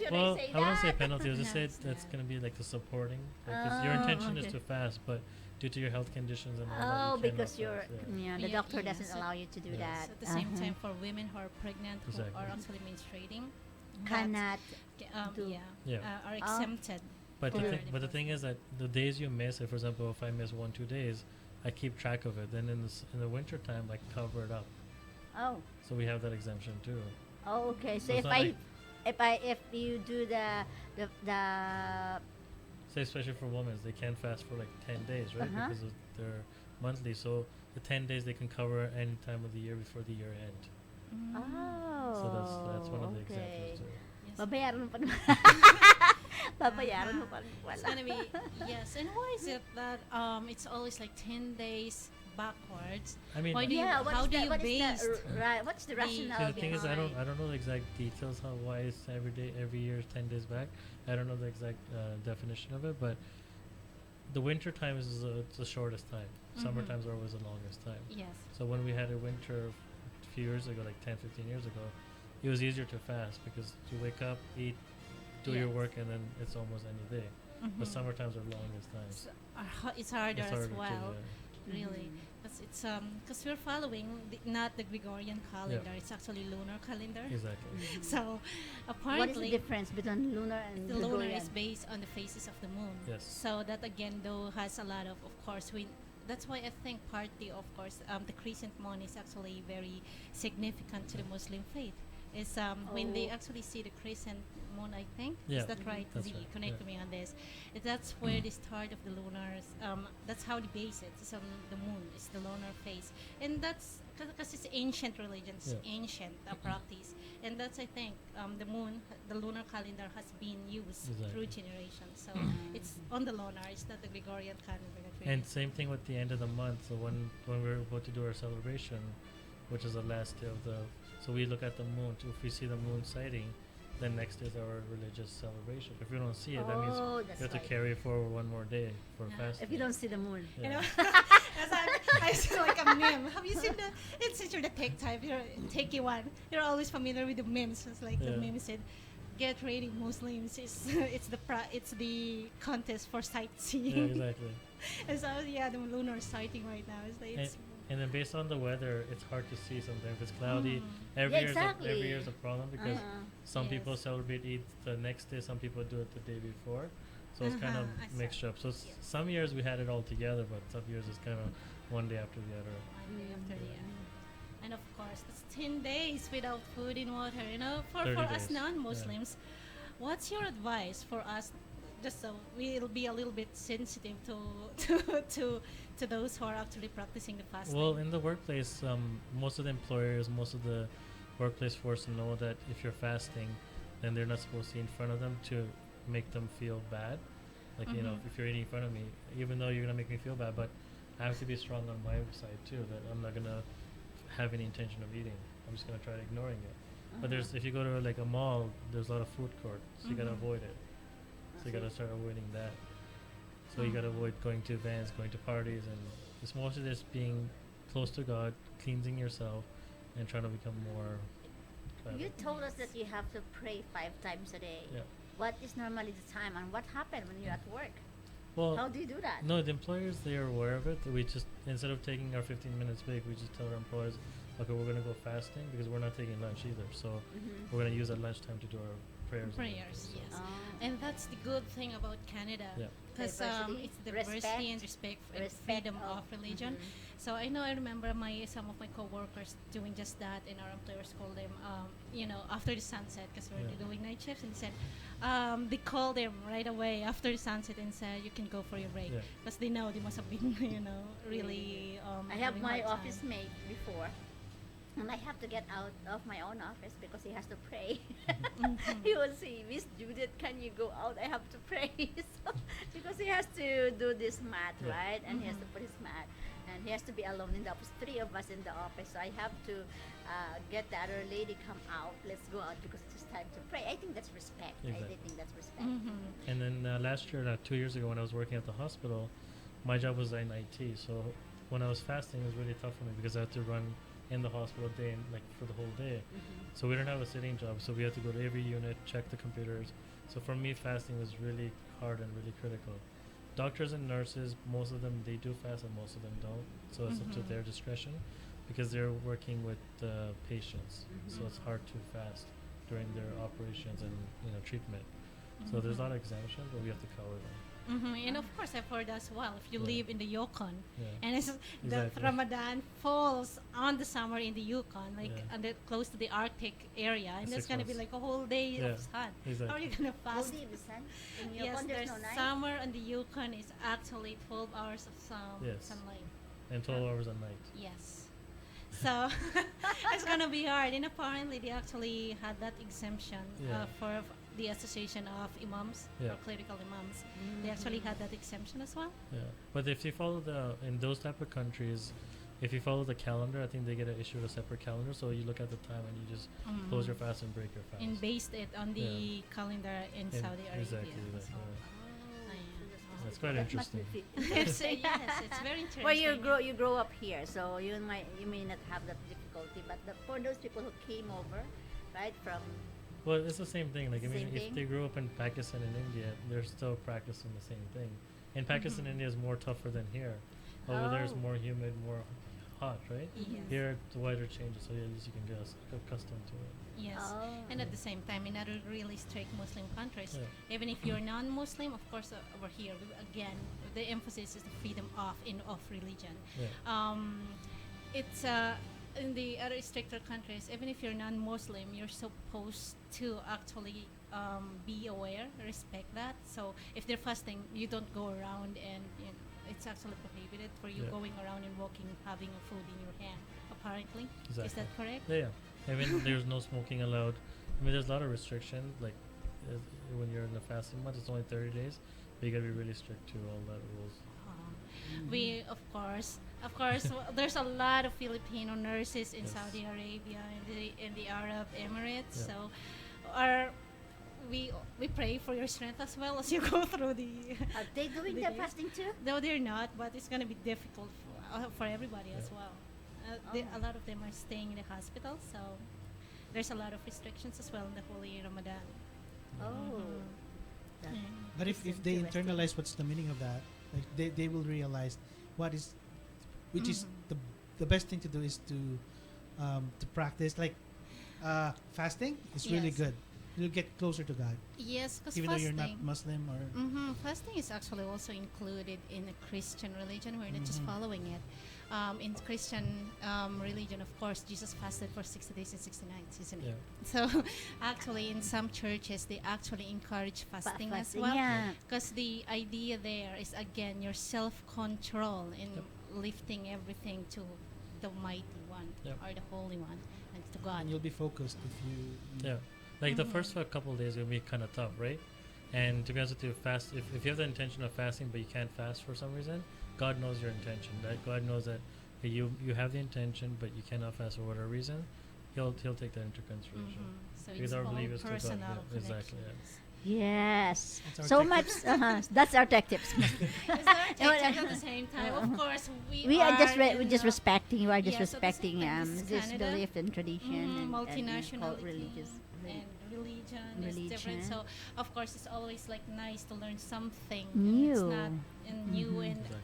Should Well, I say I that? wouldn't say penalty. I would just say No, that's yeah. going to be like the supporting. Like your Oh, intention is okay. to fast, but due to your health conditions and all that, Oh, you because cannot you're fast, yeah. the Yeah, doctor yeah, doesn't so- allow you to do Yeah. that. So at the same Uh-huh. time, for women who are pregnant, Exactly. who are actually menstruating, Cannot. do- Yeah. are Oh. exempted. But for the thing is that the days you miss, say for example, if I miss 1-2 days, I keep track of it. Then in the winter time, I cover it up. Oh. So we have that exemption too. Oh, okay. So So it's if not if you do the Say especially for women, they can fast for like 10 days, right? Uh-huh. Because of their monthly. So the 10 days they can cover any time of the year before the year end. oh. So that's one of the okay. examples too. Yes. Babayaran mo pa naman. Babayaran mo pa rin It's pala. gonna be yes. And why is it that it's always like 10 days backwards? I mean, Why do you- Yeah, what how is do the, you what is base what's the the- rationale see, the thing is, I behind? don't know the exact details how why it's every year is 10 days back. I don't know the exact definition of it, but the winter time is it's the shortest time. Summer times are always the longest time. Yes. So when we had a winter a few years ago, like 10, 15 years ago, it was easier to fast because you wake up, eat, do your Yes. work, and then it's almost any day. But Mhm. summer times are longest times. It's harder It's as harder well. too, Really, because we're following not the Gregorian calendar. It's actually lunar calendar. yeah. Exactly. So What is the apparently, difference between lunar and the lunar Gregorian? is based on the phases of the moon. Yes. So that again, though, has a lot of course, that's why I think partly, of course, the crescent moon is actually very significant to the Muslim faith. Is when they Oh. actually see the crescent moon, I think. Yeah, Is that right? that's Zee, right, connect yeah. me on this. That's where the start of the lunars. That's how they base it. It's on the moon. It's the lunar phase, and that's because it's ancient religion, it's Yeah. ancient practice, and that's I think the moon, the lunar calendar has been used Exactly. through generations. So it's on the lunar. It's not the Gregorian calendar that we And use. same thing with the end of the month. So when we're about to do our celebration, which is the last day of the, so we look at the moon. If we see the moon sighting, then next is our religious celebration. If we don't see it, that means Oh, you that's have to right. carry forward one more day for Yeah. fasting. If you don't see the moon. Yeah. You know, as I see like a meme. Have you seen the? It's such the tech type. You're techie one. You're always familiar with the memes. It's like the Yeah. meme said, "Get ready, Muslims. It's the contest for sightseeing." Yeah, exactly. And so the lunar sighting right now. It's And then based on the weather, it's hard to see sometimes. If it's cloudy, Mm. every Yeah, year exactly. every year is a problem because Uh-huh. some people Yes. celebrate Eid the next day, some people do it the day before. So it's kind of I see. mixed up. So Yes. some years we had it all together, but some years it's kind of one day after the other. one day after the other. And of course, that's 10 days without food and water. You know, for 30 us days, non-Muslims, what's your advice for us just so we'll be a little bit sensitive to to those who are actually practicing the fasting. Well, in the workplace, most of the employers, most of the workplace force know that if you're fasting, then they're not supposed to eat in front of them to make them feel bad. Like, you know, Mhm. if you're eating in front of me, even though you're going to make me feel bad, but I have to be strong on my side too, that I'm not going to have any intention of eating. I'm just going to try ignoring it. But there's, if you go to like a mall, there's a lot of food court, so you got to Mhm. avoid it. So you got to start avoiding that. So you got to avoid going to events, going to parties, and it's mostly just being close to God, cleansing yourself, and trying to become more. You told us that you have to pray 5 times a day. Yeah. What is normally the time, and what happened when you're at work? Well, How do you do that? no, the employers, they are aware of it. We just, instead of taking our 15 minutes break, we just tell our employees, okay, we're going to go fasting because we're not taking lunch either. So Mhm. we're going to use that lunchtime to do our prayers. and everything. Prayers, yes. Oh. And that's the good thing about Canada. Yeah. Because Diversity, it's diversity and respect and freedom of religion. Mhm. So I know I remember some of my coworkers doing just that, and our employers called them, after the sunset, because we're Yeah. doing night shifts, and said they called them right away after the sunset and said you can go for your break, Yeah. because they know they must have been, really. I have having my hard time. office mate before, and I have to get out of my own office because he has to pray. Mhm. He will say, Miss Judith, can you go out? I have to pray. So, because he has to do this mat, Yeah. right? And he has to Mhm. put his mat. And he has to be alone in the office. 3 of us in the office. So I have to get the other lady come out. Let's go out because it's time to pray. I think that's respect. I Exactly. think that's respect. Mhm. And then last year, 2 years ago, when I was working at the hospital, my job was in IT. So when I was fasting, it was really tough for me because I had to run in the hospital day and like for the whole day. Mhm. So we didn't have a sitting job. So we had to go to every unit, check the computers. So for me, fasting was really hard and really critical. Doctors and nurses, most of them, they do fast and most of them don't. So it's up to Mhm. their discretion because they're working with patients. So Mhm. it's hard to fast during their operations and treatment. So there's a lot of exemptions, but we have to cover them. Mhm. And of course, I've heard as well, if you Yeah. live in the Yukon, Yeah. and it's the Exactly. Ramadan falls on the summer in the Yukon, like Yeah. close to the Arctic area, and that's 6 gonna be months. like a whole day Yeah. of sun. How are Exactly. you gonna All fast? day the sun in your Yes, there's there's no night. summer on the Yukon is actually 12 hours of Yes. sunlight. And 12 hours a night. Yes. So it's gonna be hard. And apparently they actually had that exemption Yeah. for the Association of Imams, Yeah. or clerical imams. They actually had that exemption as well. Yeah. But if you follow in those type of countries, if you follow the calendar, I think they get issued a separate calendar. So you look at the time and you just close your fast and break your fast. And based it on the calendar in And Saudi Arabia. exactly, as that's well. right. Oh, Yeah. That's quite that must be interesting. Yes, it's very interesting. Well, you grow up here, so you may not have that difficulty. But for those people who came over, right from Well, it's the same thing. Like, I mean, Same if thing? they grew up in Pakistan and India, they're still practicing the same thing. In Pakistan, Mhm. India is more tougher than here. Over there, it's Oh. more humid, more hot, right? Yes. Here, the weather changes, so at least you can get accustomed to it. Yes. Oh. And at the same time, in other really strict Muslim countries, Yeah. even if you're non-Muslim, of course, over here, again, the emphasis is the freedom of religion. Yeah. It's in the other stricter countries, even if you're non-Muslim, you're supposed to actually be aware, respect that. So if they're fasting, you don't go around and it's actually prohibited for you Yeah. going around and walking, having a food in your hand. Apparently, is Exactly. that correct? Yeah. I mean, there's no smoking allowed. I mean, there's a lot of restriction. Like, when you're in the fasting month, it's only 30 days, but you gotta be really strict to all that rules. We, of course, there's a lot of Filipino nurses in Yes. Saudi Arabia and the Arab Emirates. Yeah. So, we pray for your strength as well as you go through the. are they doing The the days? fasting too? No, they're not, but it's gonna be difficult for everybody as Yeah. well. Oh. A lot of them are staying in the hospital, so there's a lot of restrictions as well in the holy Ramadan. Oh, that- Mm. But if It's they interesting. internalize what's the meaning of that, like they will realize what is, which is Mhm. the best thing to do is to practice like fasting is really Yes. good. You'll get closer to God, Yes, because even though fasting. you're not Muslim or. Fasting is actually also included in the Christian religion. We're not just Mhm. following it. in Christian religion, of course, Jesus fasted for 60 days and 60 nights, isn't Yeah. it? So actually, in some churches, they actually encourage fasting as well. Yeah. Because the idea there is, again, your self-control in Yep. lifting everything to the Mighty One Yep. or the Holy One and to God. And you'll be focused if you. Yeah. Like the Mhm. first couple of days will be kind of tough, right? And to be honest with you, if you have the intention of fasting but you can't fast for some reason, God knows your intention. That God knows that you have the intention but you cannot fast for whatever reason. He'll take that into consideration. So Because it's our all belief is to God. personal Yeah, exactly, yeah. connections. Yes. That's our So tech much. That's our tech tips. It's not tactics at the same time. Of course, We are just in we're just the- respecting. We are just Yeah, so this is respecting like this is this Canada. belief and tradition and multinationality cult religious. and religion is different. Religion. So of course, it's always like nice to learn something New. It's not new Mhm. and Exactly.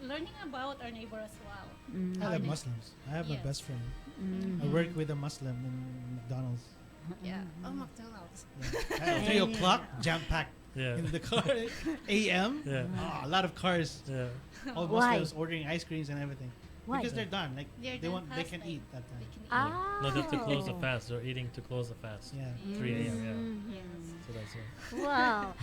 learning about our neighbor as well. Mm. I love Yes. Muslims. I have a Yes. best friend. Mm. I work with a Muslim in McDonald's. Yeah. Mhm. Oh, McDonald's. Yeah. At 3 o'clock, jam packed Yeah. in the car. A.M. Yeah. A lot of cars. Yeah. All Why? Muslims ordering ice creams and everything. Why? Because they're done. Like They're they done want, they can fasting. eat that time. They can eat. Ah. No, they have to close the fast. They're eating to close the fast. Yeah. 3 a.m. Yeah. Mhm. So that's it. Wow.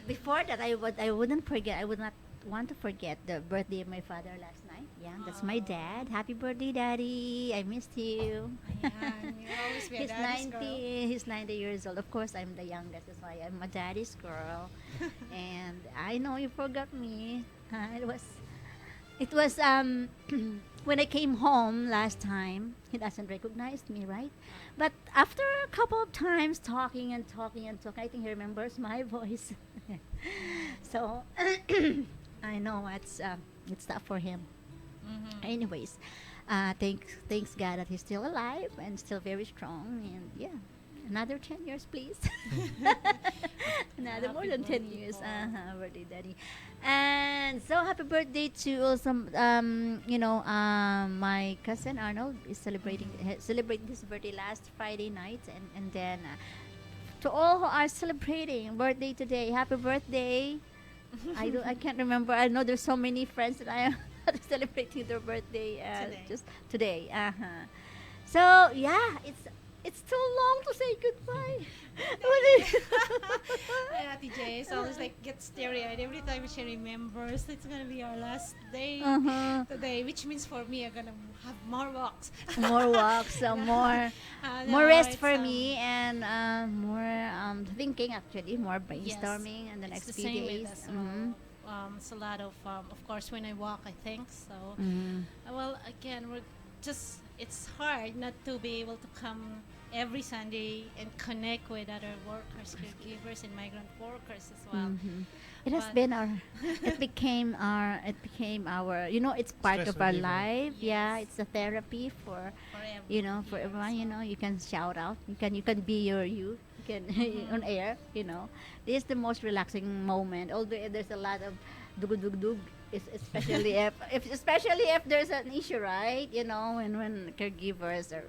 Before that, I wouldn't forget. I would not want to forget the birthday of my father last night. Yeah, that's my dad. Happy birthday, Daddy. I missed you. Ayan, you'll always be a He's daddy's 90. girl. He's 90 years old. Of course, I'm the youngest. That's why I'm a daddy's girl. And I know you forgot me. It was when I came home last time. He doesn't recognize me, right? But after a couple of times talking and talking and talking, I think he remembers my voice. So I know it's tough for him. Mhm. Anyways, thanks God that he's still alive and still very strong. And yeah, another 10 years, please. Another more Happy than 10 birthday, years. Paul. Birthday, Daddy. And so happy birthday to also, my cousin Arnold is celebrating his birthday last Friday night, and then to all who are celebrating birthday today, happy birthday. I can't remember. I know there's so many friends that I am celebrating their birthday Today. just today. So yeah, it's too long to say goodbye. Ate Jay is always like gets teary-eyed every time she remembers it's gonna be our last day today, which means for me I'm gonna have more walks. More walks, more No, rest it's, for me, and more thinking actually, more yes, brainstorming in the it's next the few same with days. us, it's a lot of course when I walk I think so. Well, again, it's hard not to be able to come every Sunday and connect with other workers, caregivers, and migrant workers as well. It has But- been it became our, it's part Stress of our reliever. life. Yeah, Yes. it's a therapy for, Forever. for everyone. You can shout out. You can be you can on air. This is the most relaxing moment. Although there's a lot of dug dug dug, especially if there's an issue, right? When caregivers are,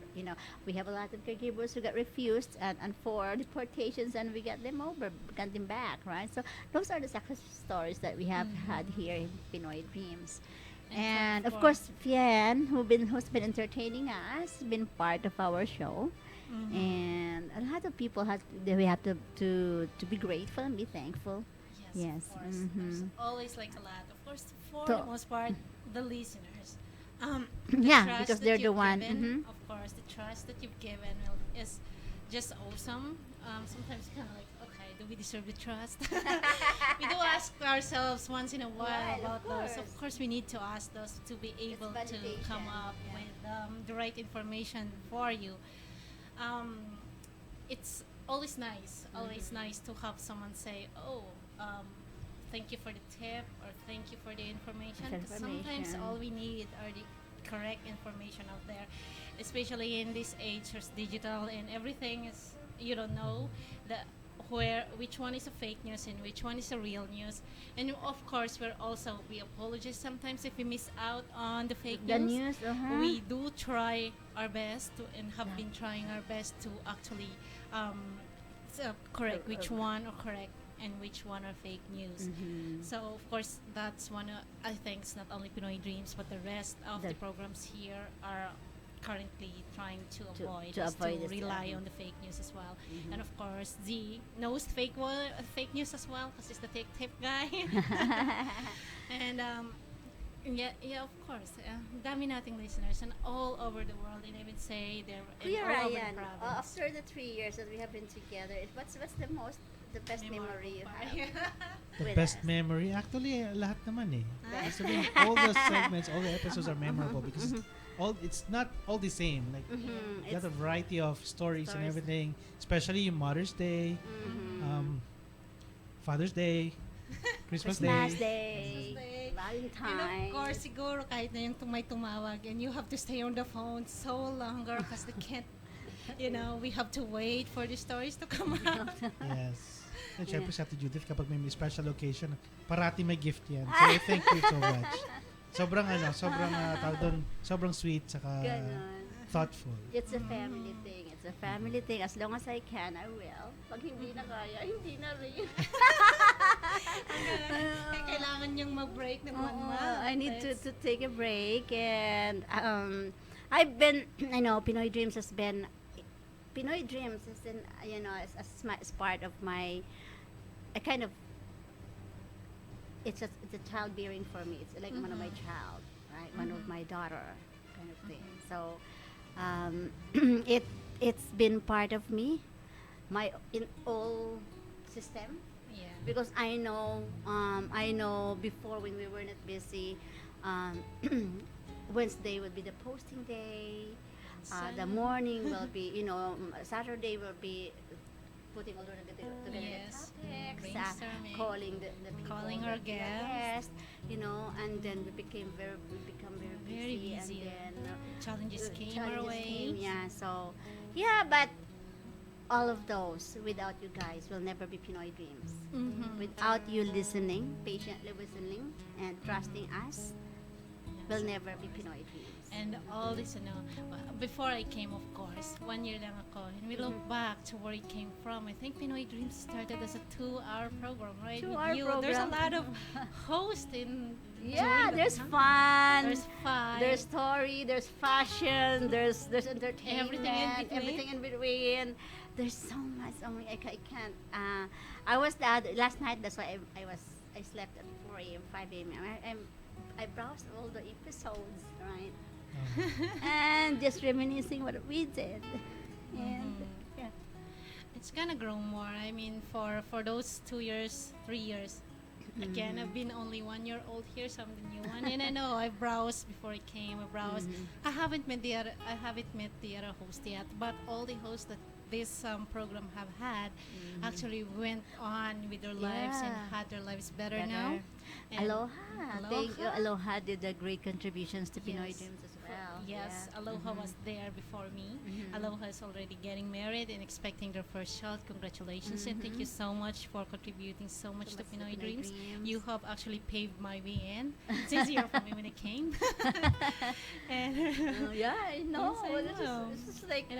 we have a lot of caregivers who got refused and for deportations, and we got them back, right? So those are the success stories that we have had here in Pinoy Dreams. And of course, Fian, who's been entertaining us, been part of our show. And a lot of people we have to be grateful and be thankful. Yes. Of course. There's always like a lot. Of course, for To- the most part, the listeners. Yeah, trust because that they're the you've one. given, Of course, the trust that you've given is just awesome. Sometimes kind of like, okay, do we deserve the trust? We do ask ourselves once in a while Right, of about those. course. Of course, we need to ask those to be able to come validation, up yeah. with the right information for you. It's always nice to have someone say, oh, thank you for the tip, or thank you for the information. 'Cause sometimes Information. all we need are the correct information out there, especially in this age where it's digital and everything is, you don't know which one is a fake news and which one is a real news. And of course, we apologize sometimes if we miss out on the fake The news. news, We do try our best and have been trying our best to actually correct which one or correct and which one are fake news. Mhm. So of course that's one. I think it's not only Pinoy Dreams, but the rest of the The- programs here are currently trying to To- avoid, to is avoid to this, rely uh-huh. on the fake news as well. Mhm. And of course, Z knows fake news as well because he's the tip guy. And yeah, of course, dami nating listeners and all over the world, and I would say they're Kuya all over Ryan, the province. after the 3 years that we have been together, what's the best memory you have The with best us? memory, actually, lahat naman eh. Ah. Actually, all the segments, all the episodes are memorable because it's not all the same. Like, Mhm, you got it's- a variety of stories and Stories. everything, especially Mother's Day, Mhm. Father's Day, Christmas Christmas Day. Day, Day. Valentine's. And of course, siguro kahit na yung may tumawag and you have to stay on the phone so longer because they can't, we have to wait for the stories to come out. Yes. And Yeah. syempre sa Ate Judith, kapag may special occasion, parati may gift yan. So, thank you so much. Sobrang tawag doon, sobrang sweet, saka Ganon. thoughtful. It's a family thing. It's a family thing. As long as I can, I will. Pag hindi na kaya, hindi na rin. Kaya kailangan niyang mag-break ng 1 Oo, month. I need to That's- take a break, and I've been, I know, Pinoy Dreams is in, as part of my, a kind of, it's a childbearing for me. It's like one of my child, right? One of my daughter, kind of thing. So, it's been part of me, my in all system. Yeah. Because I know before when we were not busy, Wednesday would be the posting day. The morning will be, Saturday will be putting all together Yes. the topics, Brainstorming. calling the people, Calling our that we are guests. and then we become very Very busy, busy. and then Challenges came challenges our way. came, yeah. So, yeah, but all of those without you guys will never be Pinoy Dreams. Mhm. Without you listening, patiently listening, and trusting us, will never be Pinoy Dreams. And all this, before I came, of course, 1 year lang ako. And we look back to where it came from. I think Pinoy Dreams started as a 2-hour program, right? With 2-hour you. There's a program. lot of hosts in. Yeah, during the there's time. fun. There's fun. There's story, there's fashion, there's entertainment, Everything in between. everything in between. There's so much. Oh my, I can't. I was last night. That's why I slept at 4 a.m., 5 a.m. I browsed all the episodes, right, and just reminiscing what we did. And yeah, It's gonna grow more. I mean, for those 2 years, 3 years. Again, I've been only 1 year old here, so I'm the new one. And I know I browsed before I came. I browsed. I haven't met the other host yet, but all the hosts that this program have had actually went on with their lives and Yeah. had their lives better, Better. now. And Aloha. Thank you. Aloha. Aloha did a great contributions to Pinoy Yes. Dreams as well. Yes, Yeah. Aloha was there before me. Aloha is already getting married and expecting their first child. Congratulations, and thank you so much for contributing so much to Pinoy Dreams. You have actually paved my way in. It's easier for me when I came. And Yeah, I know. Yes, I know. This is like And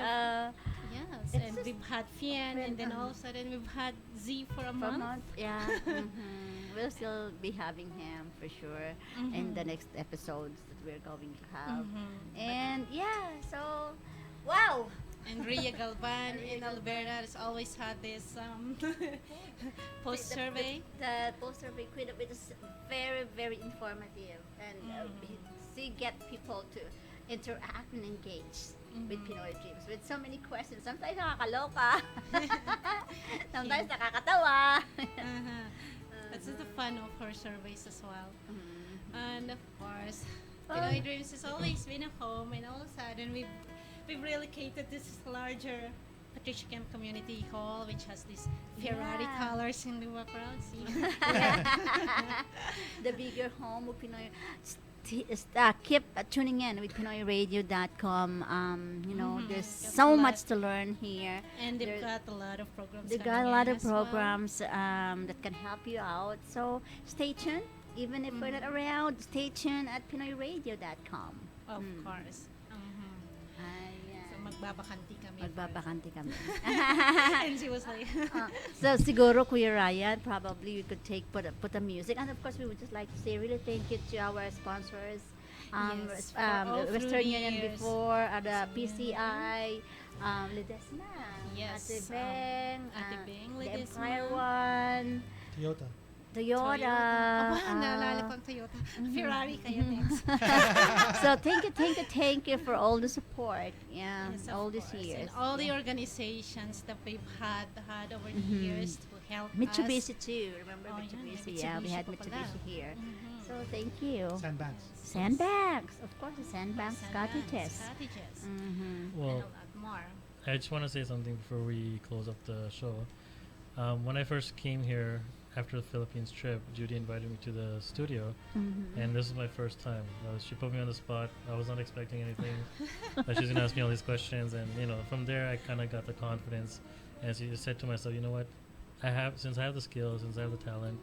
yes, It's and just we've had Fien, and then all of a sudden we've had Z for a for a month. month. Yeah. We'll still be having him for sure in the next episodes that we're going to have. And yeah, so wow. And Rhea Galvan in Alberta has always had this post survey. The post survey queen, it is very, very informative, and she get people to interact and engage with Pinoy Dreams with so many questions. Sometimes nakakaloka, sometimes nakakatawa. That's just the fun of her surveys as well. And of course, Oh. Pinoy Dreams has always been a home, and all of a sudden we've relocated this larger Patricia Camp Community Hall, which has these Ferrari Yeah. colors in the background. See? The bigger home of Pinoy. Keep tuning in with PinoyRadio.com. There's Got so a lot. much to learn here. And they've There- got a lot of programs. They got coming a lot in of as well. programs that can help you out. So stay tuned. Even if we're not around, stay tuned at PinoyRadio.com. Of course. Ayan. So magbabakanti kami kami. Magbabakante kami. And she was like, So siguro Kuya Ryan, probably we could put the music, and of course we would just like to say really thank you to our sponsors, Yes, for all through Western the Union years. before, the PCI, Ledesma, Yes, Ate Beng, Ate Beng, the Ledesma. Empire One, Toyota. Toyota. Aba, naalala ko ang Toyota. Ferrari kayo next. So thank you for all the support. Yeah, Yes, of all these course. years. And all the organizations that we've had over the years to help Mitsubishi us. too. Remember Oh, yeah, Mitsubishi? Mitsubishi Yeah, we had pa pala. Mitsubishi here. Mhm. So thank you. Sandbags. Sandbags, of course, the sandbags, cottages. Cottages. Mm-hmm. Well, And a lot more. I just want to say something before we close up the show. When I first came here after the Philippines trip, Judy invited me to the studio, Mm-hmm. and this is my first time. She put me on the spot. I was not expecting anything. That she's gonna ask me all these questions, and from there, I kind of got the confidence. And she just said to myself, you know what? Since I have the skills, since I have the talent,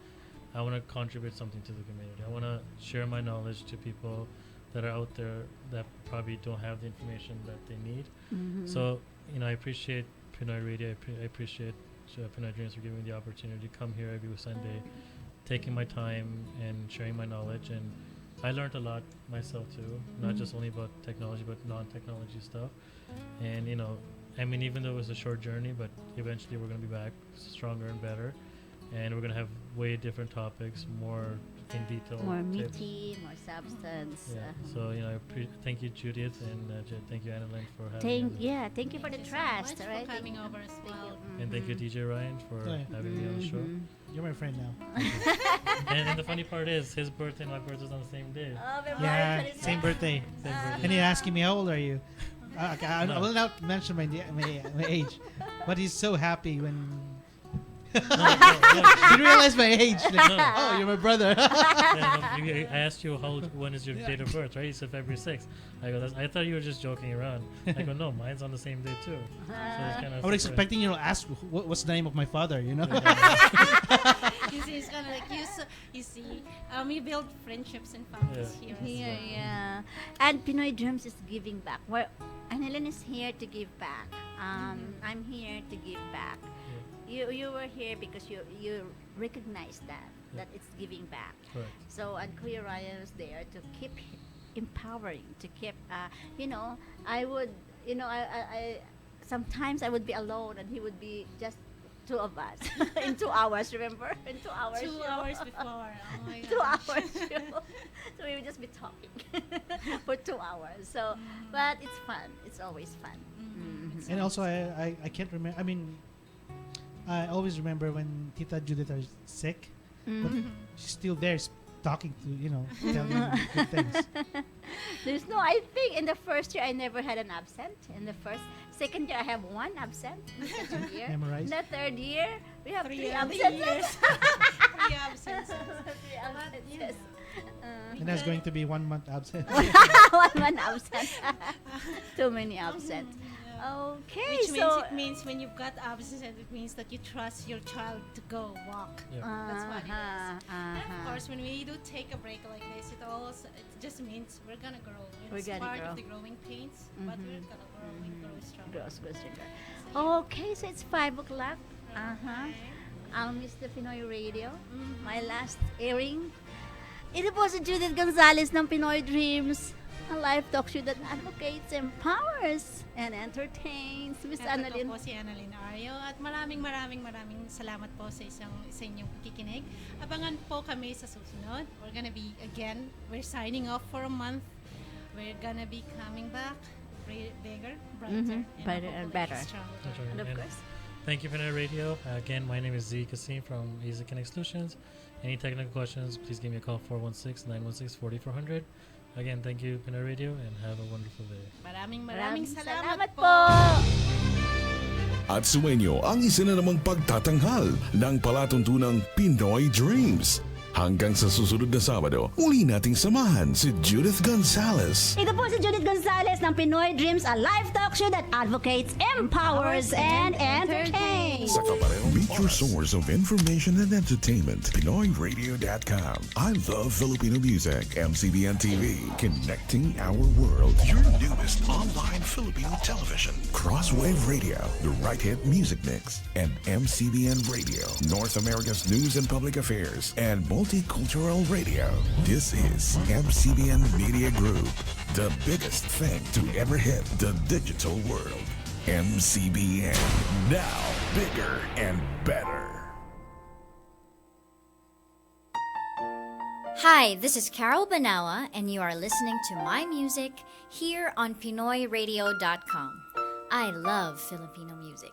I want to contribute something to the community. I want to share my knowledge to people that are out there that probably don't have the information that they need. Mm-hmm. So, I appreciate Pinoy Radio. I appreciate Pinoy Dreams for giving me the opportunity to come here every Sunday, taking my time and sharing my knowledge. And I learned a lot myself too, not just only about technology, but non-technology stuff. And, even though it was a short journey, but eventually we're going to be back stronger and better. And we're going to have way different topics, more in detail. More tips. meaty, more substance. Yeah. So, thank you, Judith, and thank you, Annalyn, for having me. Thank you for the Thank you so trust, much right? for coming over as well. And thank you, DJ Ryan, for Oh, yeah. having me on the show. Mm-hmm. You're my friend now. And the funny part is, his birthday and my birthday is on the same day. Oh, Yeah, same birthday. Same birthday. And he's asking me, how old are you? I will not mention my age, but he's so happy when No, he realized my age. Like, No. oh, you're my brother. I asked you when is your date of birth, right? You said February 6th. I go, I thought you were just joking around. I go, no, mine's on the same day too. So it's kind I of was expecting you to ask what's the name of my father, You see, it's kind of like you see, we build friendships and families here. as Here, well. yeah. And Pinoy Dreams is giving back. Annalyn is here to give back. I'm here to give back. You were here because you recognize that it's giving back. Correct. So, and Kuya Ryan was there to keep empowering, to keep, I sometimes I would be alone and he would be just two of us in 2 hours, remember? In 2 hours. 2 show. hours before. Oh my 2 gosh. hours show. So we would just be talking for 2 hours. So, but it's fun. It's always fun. Mhm. And also, I can't remember. I mean, I always remember when Tita Judith are sick, but Mhm. she's still there talking to, telling good things. There's no, I think in the first year I never had an absent. In the second year I have one absent. In the second year. Memorized. In the third year we have three other absences. years. 3 absences. Three absences. And that's going to be 1 month absent. 1 month absent. Too many absent. Okay, Which means so it means when you've got absence, it means that you trust your child to go walk. Yeah. That's what it is. And of uh-huh. course, when we do take a break like this, it just means we're gonna grow. We're It's gonna part grow. of the growing pains, but we're Mhm. gonna grow. We grow stronger. Gross, gross, sugar. So, yeah. Okay, so it's 5 o'clock. Uh-huh. Okay. I'll miss the Pinoy Radio. Mhm. My last airing. Ito po si Judith Gonzalez ng Pinoy Dreams. A live talk show that advocates, empowers, and entertains. Miss Ito Annalyn. po si Annalyn Aryo at maraming salamat po sa inyong pakikinig. Abangan po kami sa susunod. We're signing off for a month. We're gonna be coming back bigger, brighter, Brighter and hopefully better. stronger. That's right. And of And course, thank you for the radio. Again, my name is Z Kasim from Easy Connect Solutions. Any technical questions, please give me a call 416-916-4400. Again, thank you, Pinoy Radio, and have a wonderful day. Maraming salamat po. po. At sumainyo ang isa na namang pagtatanghal ng palatuntunang Pinoy Dreams. Hanggang sa susunod na Sabado, muli nating samahan si Judith Gonzalez. Ito po si Judith Gonzalez ng Pinoy Dreams, a live talk show that advocates, empowers, and entertains. Sa kaparehong your source of information and entertainment. PinoyRadio.com. I love Filipino music. MCBN TV, connecting our world. Your newest online Filipino television. Crosswave Radio, the right hit music mix. And MCBN Radio, North America's news and public affairs and multicultural radio. This is MCBN Media Group, the biggest thing to ever hit the digital world. MCBN, now bigger and better. Hi, this is Carol Banawa, and you are listening to my music here on PinoyRadio.com. I love Filipino music.